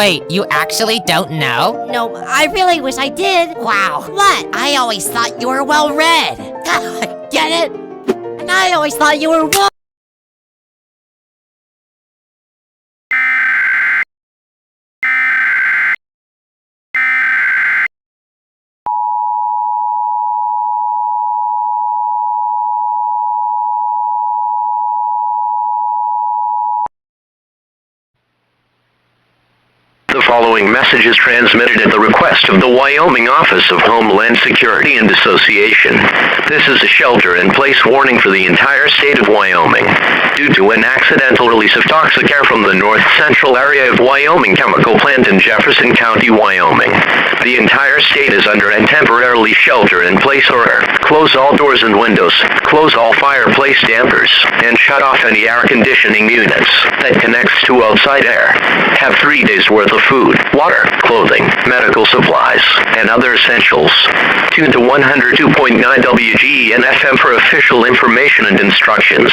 Wait, you actually don't know? No, I really wish I did. Wow. What? I always thought you were well-read. Get it? And I always thought you were wrong. The following message is transmitted at the request of the Wyoming Office of Homeland Security and Dissociation. This is a shelter-in-place warning for the entire state of Wyoming. Due to an accidental release of toxic air from the north-central area of Wyoming chemical plant in Jefferson County, Wyoming, the entire state is under a temporarily shelter-in-place order. Close all doors and windows, close all fireplace dampers, and shut off any air conditioning units that connects to outside air. Have 3 days worth of food, water, clothing, medical supplies, and other essentials. Tune to 102.9 WGN FM for official information and instructions.